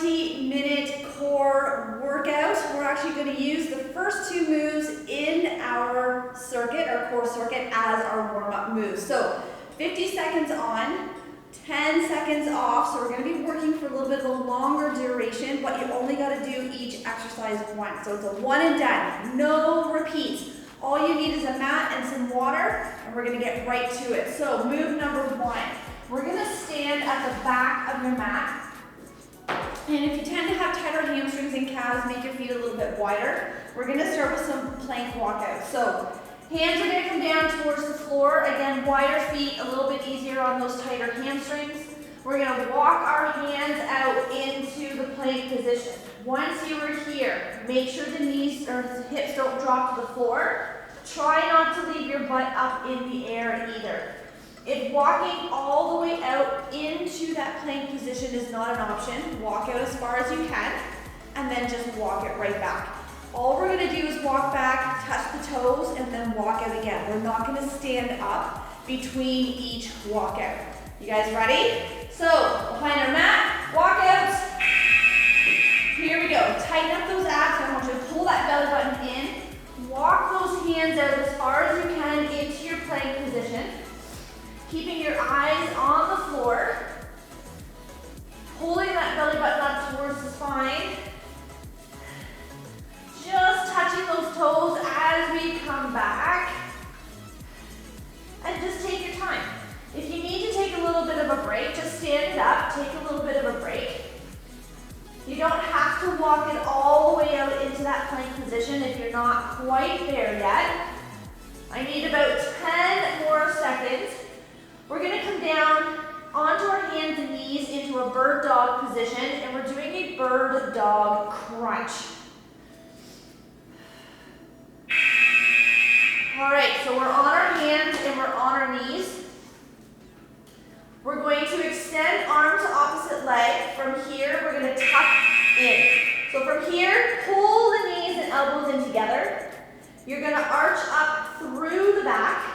20-minute core workout. We're actually going to use the first two moves in our circuit, our core circuit, as our warm-up moves. So 50 seconds on, 10 seconds off. So we're going to be working for a little bit of a longer duration, but you only got to do each exercise once. So it's a one and done, no repeats. All you need is a mat and some water, and we're going to get right to it. So move number one. We're going to stand at the back of your mat. And if you tend to have tighter hamstrings and calves, make your feet a little bit wider. We're going to start with some plank walkouts. So hands are going to come down towards the floor. Again, wider feet, a little bit easier on those tighter hamstrings. We're going to walk our hands out into the plank position. Once you are here, make sure the knees or the hips don't drop to the floor. Try not to leave your butt up in the air either. If walking all the way out into that plank position is not an option, walk out as far as you can, and then just walk it right back. All we're going to do is walk back, touch the toes, and then walk out again. We're not going to stand up between each walkout. You guys ready? So, behind our mat, walk out. Here we go. Tighten up those abs. I want you to pull that belly button in. Walk those hands out as far as you can into your plank position. Keeping your eyes on the floor. Pulling that belly button up towards the spine. Just touching those toes as we come back. And just take your time. If you need to take a little bit of a break, just stand it up, take a little bit of a break. You don't have to walk it all the way out into that plank position if you're not quite there yet. I need about 10 more seconds. We're going to come down onto our hands and knees into a bird dog position, and we're doing a bird dog crunch. All right, so we're on our hands and we're on our knees. We're going to extend arm to opposite leg. From here, we're going to tuck in. So from here, pull the knees and elbows in together. You're going to arch up through the back,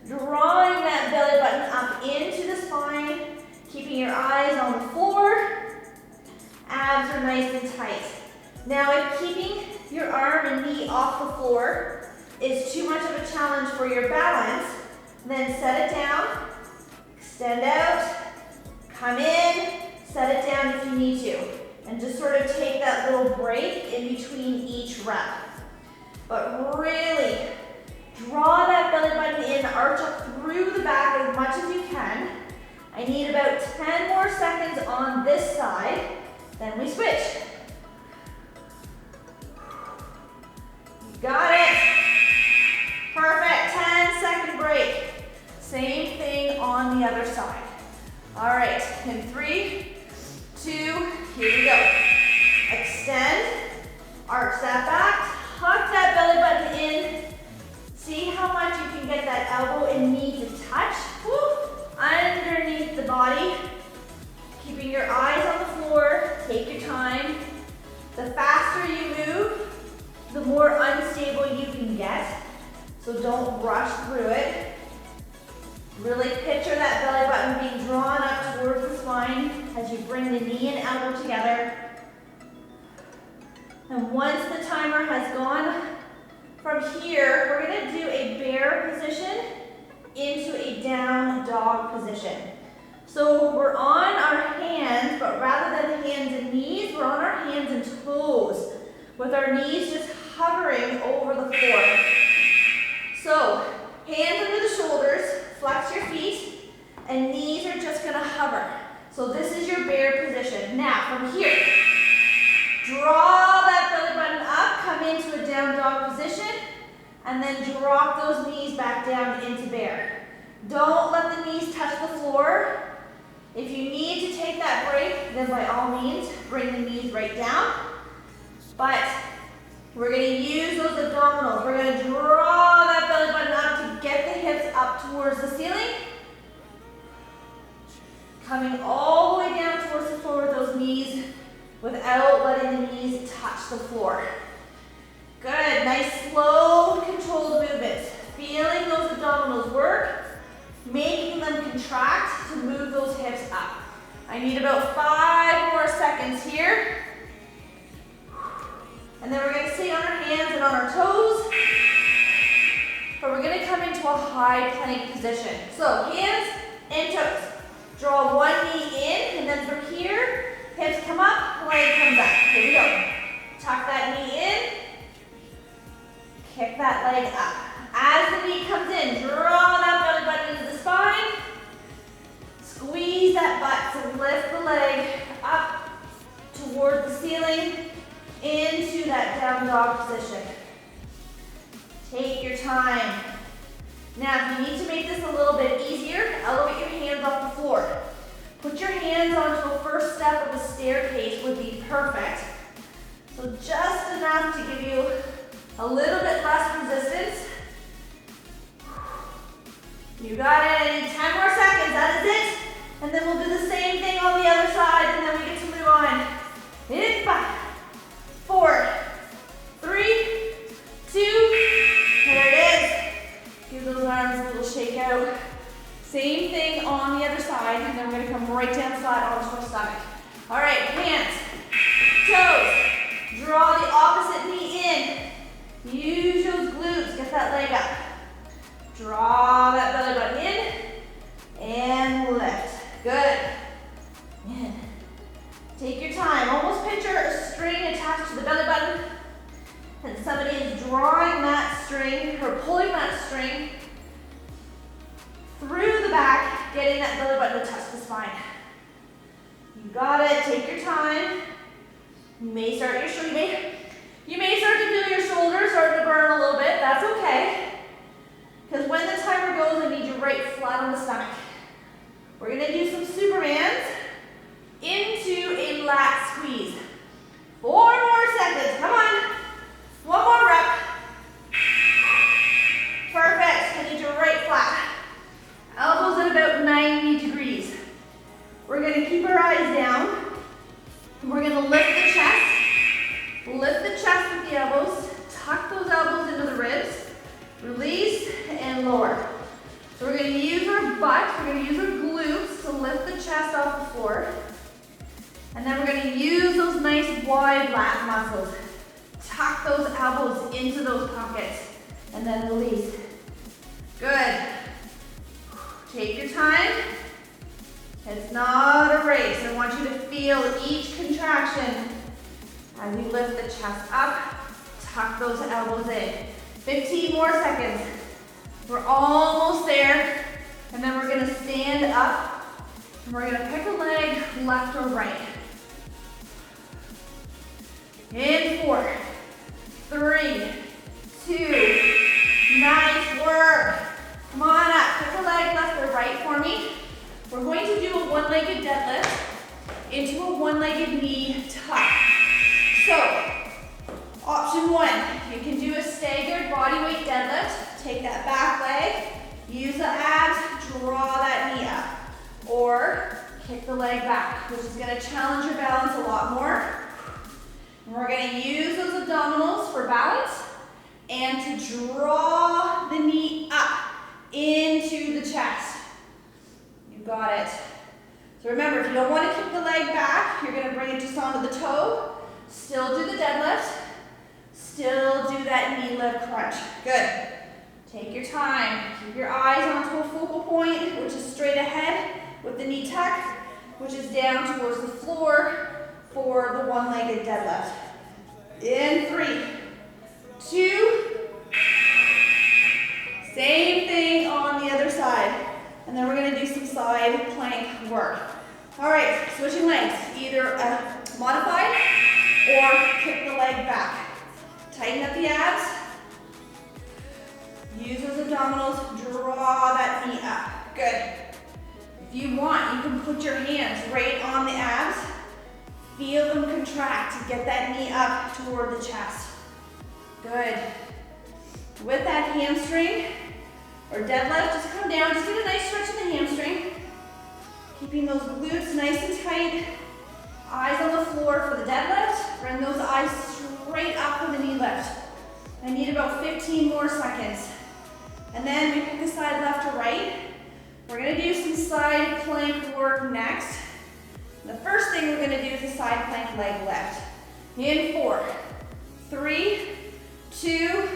drawing that belly button up into the spine, keeping your eyes on the floor. Abs are nice and tight. Now, if keeping your arm and knee off the floor is too much of a challenge for your balance, then set it down, extend out, come in, set it down if you need to, and just sort of take that little break in between each rep. But really, draw that belly button in, arch up through the back as much as you can. I need about 10 more seconds on this side, then we switch. You got it. Perfect, 10-second break. Same thing on the other side. All right, in 3, 2, here we go. Extend, arch that back, tuck that belly button in. See how much you can get that elbow and knee to touch. Woo, underneath the body. Keeping your eyes on the floor, take your time. The faster you move, the more unstable you can get. So don't rush through it. Really picture that belly button being drawn up towards the spine as you bring the knee and elbow together. And once the timer has gone, from here, we're going to do a bear position into a down dog position. So we're on our hands, but rather than hands and knees, we're on our hands and toes, with our knees just hovering over the floor. So, hands under the shoulders, flex your feet, and knees are just going to hover. So this is your bear position. Now, from here, draw that belly button up, come into a down dog position, and then drop those knees back down into bear. Don't let the knees touch the floor. If you need to take that break, then by all means, bring the knees right down. But we're going to use those abdominals. We're going to draw that belly button up to get the hips up towards the ceiling. Coming all the way down towards the floor with those knees without letting the knees touch the floor. Good, nice slow controlled movements. Feeling those abdominals work, making them contract to move those hips up. I need about 5 more seconds here. And then we're gonna stay on our hands and on our toes. But we're gonna come into a high plank position. So hands and toes. Draw one knee in, and then from here, hips come up, leg comes up. Here we go. Tuck that knee in. Kick that leg up. As the knee comes in, draw that belly button into the spine. Squeeze that butt to lift the leg up toward the ceiling into that down dog position. Take your time. Now, if you need to make this a little bit easier, elevate your hands off the floor. Put your hands onto the first step of the staircase would be perfect. So just enough to give you a little bit less resistance. You got it. I need 10 more seconds. That is it. And then we'll do the same thing on the other side, and then we get to move on. In 5, 4, 3, 2, there it is. Give those arms a little shake out. Same thing on the other side, and then we're gonna come right down flat onto our stomach. All right, hands, toes. Draw the opposite knee in. Use those glutes, get that leg up. Draw that belly button in, and lift. Good. In. Take your time. Almost picture a string attached to the belly button, and somebody is drawing that string, or pulling that string through the back, getting that belly button to touch the spine. You got it. Take your time. You may start to feel your shoulders starting to burn a little bit. That's okay. Because when the timer goes, I need you right flat on the stomach. We're going to do some Supermans into a lat squeeze. 4 more seconds. Come on. One more rep. Perfect. I need you right flat. Elbows at about 90 degrees. We're going to keep our eyes down. We're going to lift the chest. Lift the chest with the elbows. Tuck those elbows into the ribs. Release and lower. So we're going to use our butt. We're going to use our glutes to lift the chest off the floor. And then we're going to use those nice wide lat muscles. Tuck those elbows into those pockets. And then release. Good. Take your time. It's not a race. I want you to feel each contraction as you lift the chest up. Tuck those elbows in. 15 more seconds. We're almost there. And then we're going to stand up. And we're going to pick a leg, left or right. In 4, 3, 2, nice work. Come on up. Pick a leg, left or right for me. We're going to do a one-legged deadlift into a one-legged knee tuck. So, option 1, you can do a staggered bodyweight deadlift. Take that back leg, use the abs, draw that knee up. Or kick the leg back, which is going to challenge your balance a lot more. And we're going to use those abdominals for balance and to draw the knee up into the chest. You got it. So remember, if you don't want to kick the leg back, you're going to bring it just onto the toe. Still do the deadlift. Still do that knee lift crunch. Good. Take your time. Keep your eyes onto a focal point, which is straight ahead with the knee tuck, which is down towards the floor for the one-legged deadlift. In 3, 2, same thing on the other side. And then we're going to do some side plank work. All right, switching legs. Either modified or kick the leg back. Tighten up the abs. Use those abdominals. Draw that knee up. Good. If you want, you can put your hands right on the abs. Feel them contract to get that knee up toward the chest. Good. With that hamstring or deadlift, just come down. Just get a nice stretch in the hamstring. Keeping those glutes nice and tight. Eyes on the floor for the deadlift. Bring those eyes straight up for the knee lift. I need about 15 more seconds. And then we pick the side left or right. We're going to do some side plank work next. The first thing we're going to do is a side plank leg lift. In 4, 3, 2.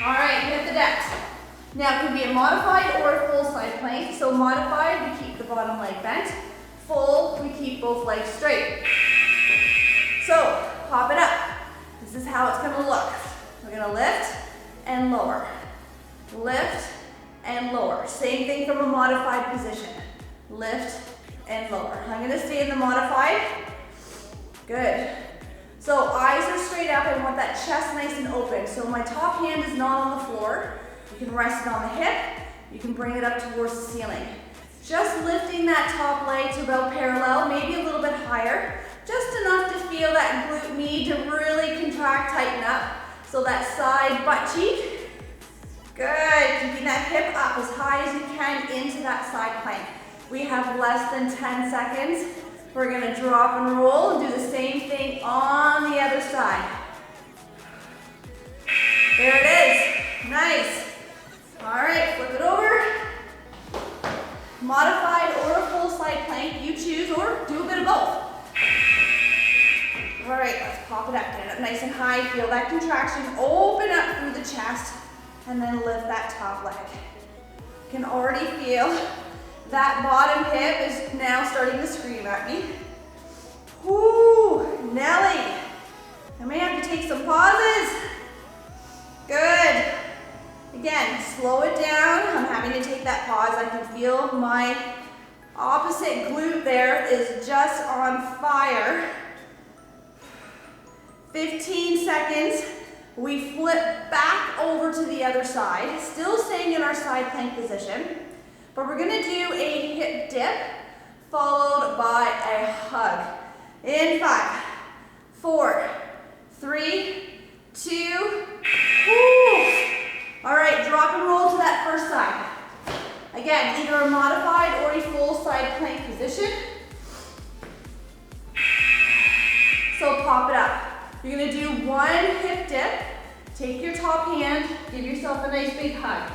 All right, hit the decks. Now it can be a modified or a full side plank. So modified, we keep the bottom leg bent. Full, we keep both legs straight. So pop it up. This is how it's gonna look. We're gonna lift and lower. Lift and lower. Same thing from a modified position. Lift and lower. I'm gonna stay in the modified. Good. So eyes are straight up. I want that chest nice and open. So my top hand is not on the floor. You can rest it on the hip. You can bring it up towards the ceiling. Just lifting that top leg to about parallel, maybe a little bit higher. Just enough to feel that glute med to really contract, tighten up. So that side butt cheek. Good. Keeping that hip up as high as you can into that side plank. We have less than 10 seconds. We're gonna drop and roll and do the same thing on the other side. There it is. Nice. All right, flip it over. Modified or a full side plank, you choose, or do a bit of both. All right, let's pop it up. Get it up nice and high. Feel that contraction. Open up through the chest and then lift that top leg. You can already feel that bottom hip is now starting to scream at me. Whoo, Nelly. I may have to take some pauses. Good. Again, slow it down. I'm having to take that pause. I can feel my opposite glute there is just on fire. 15 seconds. We flip back over to the other side, still staying in our side plank position, but we're gonna do a hip dip followed by a hug. In 5, 4, 3, 2, woo. All right, drop and roll to that first side. Again, either a modified or a full side plank position. So pop it up. You're gonna do one hip dip. Take your top hand, give yourself a nice big hug.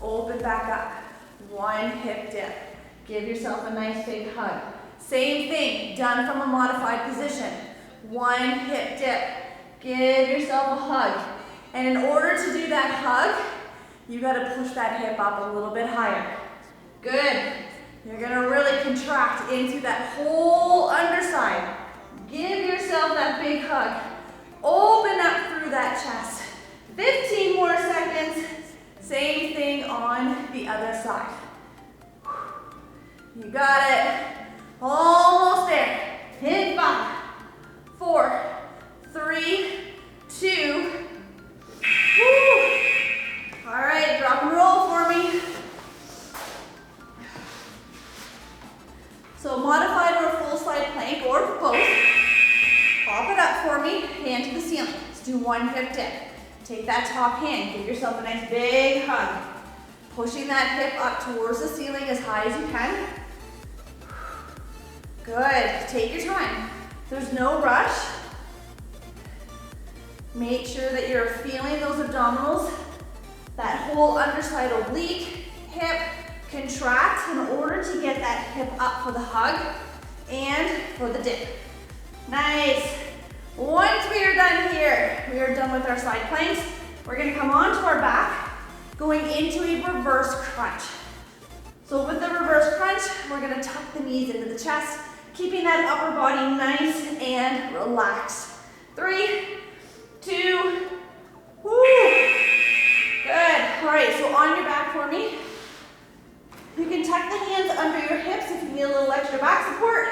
Open back up. One hip dip. Give yourself a nice big hug. Same thing, done from a modified position. One hip dip. Give yourself a hug. And in order to do that hug, you gotta push that hip up a little bit higher. Good. You're gonna really contract into that whole underside. Give yourself that big hug. Open up through that chest. 15 more seconds. Same thing on the other side. You got it. Almost there. In 5, 4, 3, 2. Woo. All right, drop and roll for me. So modified or full side plank or both. Pop it up for me, hand to the ceiling. Let's do one hip dip. Take that top hand, give yourself a nice big hug. Pushing that hip up towards the ceiling as high as you can. Good, take your time. There's no rush. Make sure that you're feeling those abdominals. That whole underside oblique, hip, contract in order to get that hip up for the hug and for the dip. Nice. Once we are done here, we are done with our side planks. We're gonna come onto our back, going into a reverse crunch. So with the reverse crunch, we're gonna tuck the knees into the chest, keeping that upper body nice and relaxed. 3, 2, woo. Good. All right, so on your back for me. You can tuck the hands under your hips if you need a little extra back support.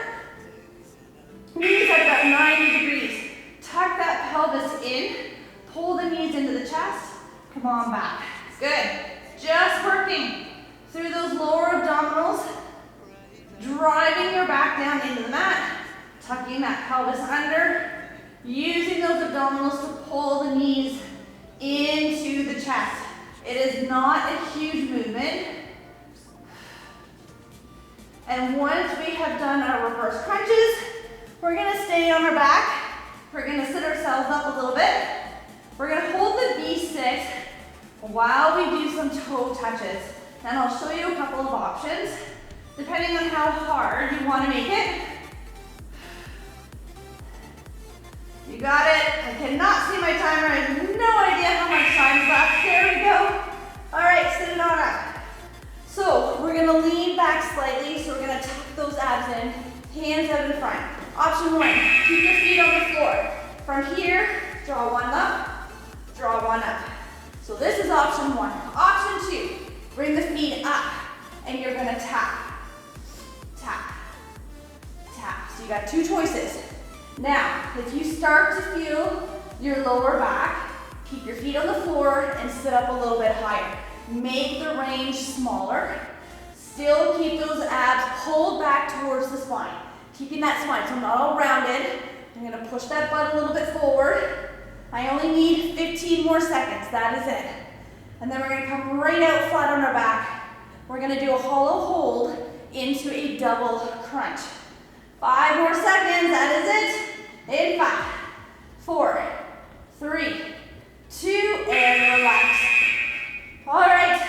Knees at about 90 degrees. Tuck that pelvis in. Pull the knees into the chest. Come on back. Good. Just working through those lower abdominals. Driving your back down into the mat. Tucking that pelvis under. Using those abdominals to pull the knees into the chest. It is not a huge movement. And once we have done our reverse crunches, we're gonna stay on our back. We're gonna sit ourselves up a little bit. We're gonna hold the V6 while we do some toe touches. And I'll show you a couple of options, depending on how hard you wanna make it. my timer. I have no idea how much time is left. There we go. All right, sit it on up. So we're gonna lean back slightly. So we're gonna tuck those abs in, hands out in front. Option one, keep your feet on the floor. From here, draw one up, draw one up. So this is option one. Option two, bring the feet up and you're gonna tap, tap, tap. So you got two choices. Now, if you start to feel your lower back, keep your feet on the floor and sit up a little bit higher. Make the range smaller. Still keep those abs pulled back towards the spine. Keeping that spine, so I'm not all rounded. I'm gonna push that butt a little bit forward. I only need 15 more seconds, that is it. And then we're gonna come right out flat on our back. We're gonna do a hollow hold into a double crunch. 5 more seconds, that is it. In 5, 4, 3, 2, and relax. All right,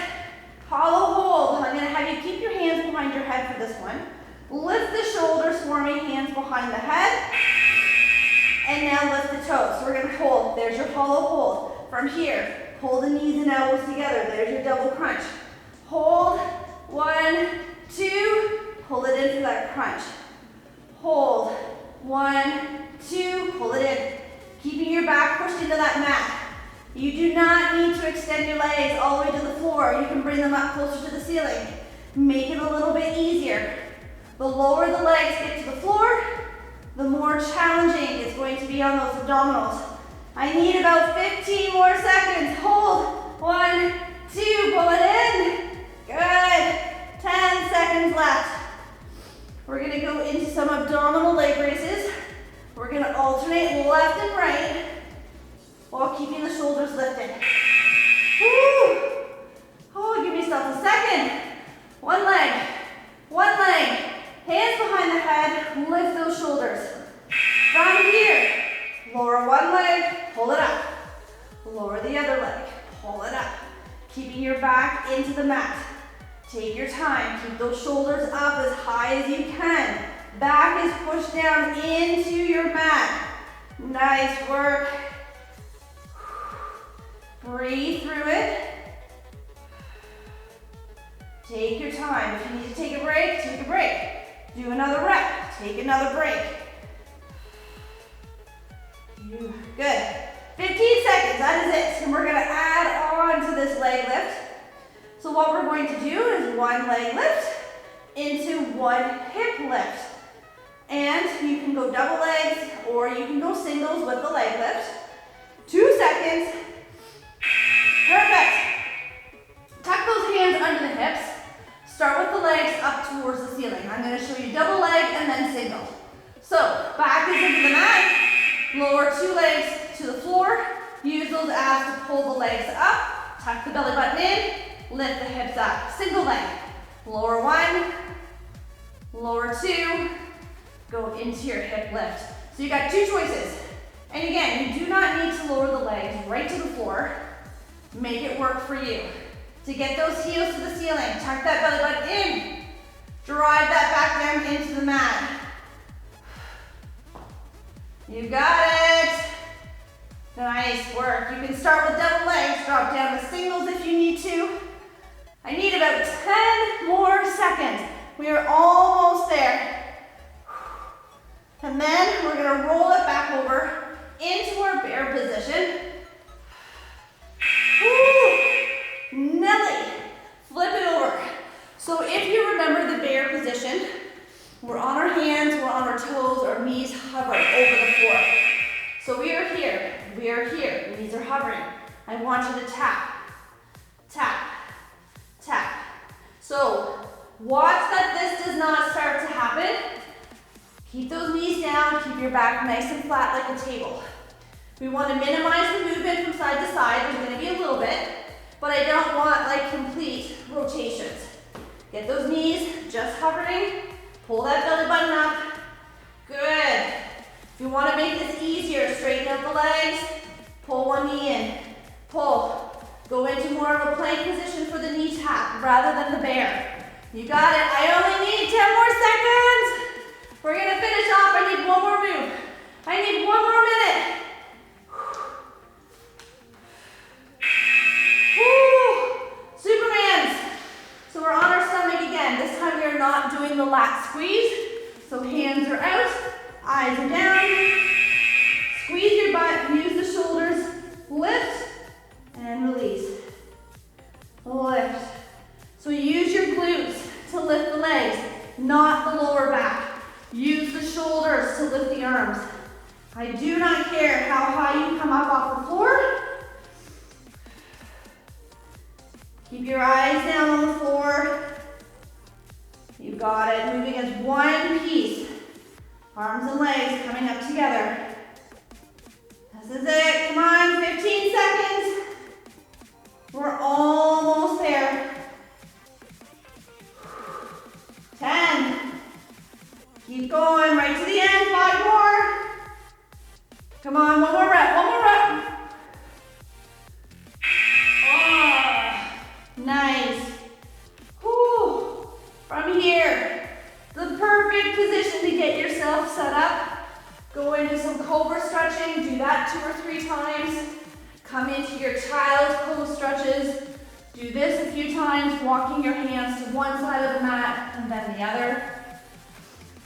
hollow hold. I'm gonna have you keep your hands behind your head for this one. Lift the shoulders for me, hands behind the head. And now lift the toes. So we're gonna hold, there's your hollow hold. From here, pull the knees and elbows together. There's your double crunch. Hold, 1, 2, pull it into that crunch. Hold, 1, 2, pull it in. Keeping your back pushed into that mat. You do not need to extend your legs all the way to the floor. You can bring them up closer to the ceiling. Make it a little bit easier. The lower the legs get to the floor, the more challenging it's going to be on those abdominals. I need about 15 more seconds. Hold, 1, 2, pull it in. Good, 10 seconds left. We're gonna go into some abdominal leg raises. We're gonna alternate left and right while keeping the shoulders lifted. Woo. Oh, give yourself a second. One leg, hands behind the head, lift those shoulders. From here, lower one leg, pull it up. Lower the other leg, pull it up. Keeping your back into the mat. Take your time, keep those shoulders up as high as you can. Back is pushed down into your mat. Nice work. Breathe through it. Take your time. If you need to take a break, take a break. Do another rep, take another break. Good. 15 seconds, that is it. And we're gonna add on to this leg lift. So what we're going to do is one leg lift into one hip lift. And you can go double legs or you can go singles with the leg lift. 2 seconds. Perfect. Tuck those hands under the hips. Start with the legs up towards the ceiling. I'm going to show you double leg and then single. So back is into the mat. Lower 2 legs to the floor. Use those abs to pull the legs up. Tuck the belly button in. Lift the hips up. Single leg. Lower 1. Lower 2. Go into your hip lift. So you got 2 choices. And again, you do not need to lower the legs right to the floor. Make it work for you. To get those heels to the ceiling, tuck that belly button in. Drive that back down into the mat. You got it. Nice work. You can start with double legs, drop down to singles if you need to. I need about 10 more seconds. We are almost there. And then we're gonna roll it back over into our bear position. Woo. Nelly, flip it over. So if you remember the bear position, we're on our hands, we're on our toes, our knees hover over the floor. So we are here, knees are hovering. I want you to tap, tap, tap. So watch that this does not start to happen. Keep those knees down, keep your back nice and flat like a table. We want to minimize the movement from side to side. There's going to be a little bit, but I don't want like complete rotations. Get those knees just hovering. Pull that belly button up. Good. If you want to make this easier, straighten out the legs. Pull one knee in. Pull. Go into more of a plank position for the knee tap rather than the bear. You got it. I only need 10 more seconds. We're going to finish off. I need one more move. I need one more minute. I do not care how high you come up off the floor. Keep your eyes down on the floor. You got it. Moving as one piece. Arms and legs coming up together. This is it. Come on, 15 seconds. We're almost there. 10. Keep going right to the end. 5 more. Come on, one more rep. One more rep. Oh, nice. Whew. From here, the perfect position to get yourself set up. Go into some cobra stretching. Do that 2 or 3 times. Come into your child's pose stretches. Do this a few times, walking your hands to one side of the mat and then the other.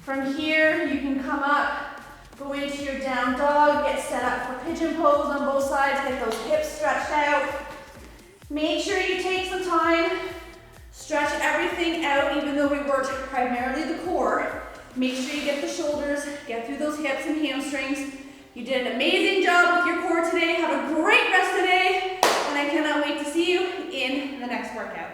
From here, you can come up, go into your down dog, get set up for pigeon pose on both sides, get those hips stretched out. Make sure you take some time, stretch everything out, even though we worked primarily the core. Make sure you get the shoulders, get through those hips and hamstrings. You did an amazing job with your core today. Have a great rest of the day, and I cannot wait to see you in the next workout.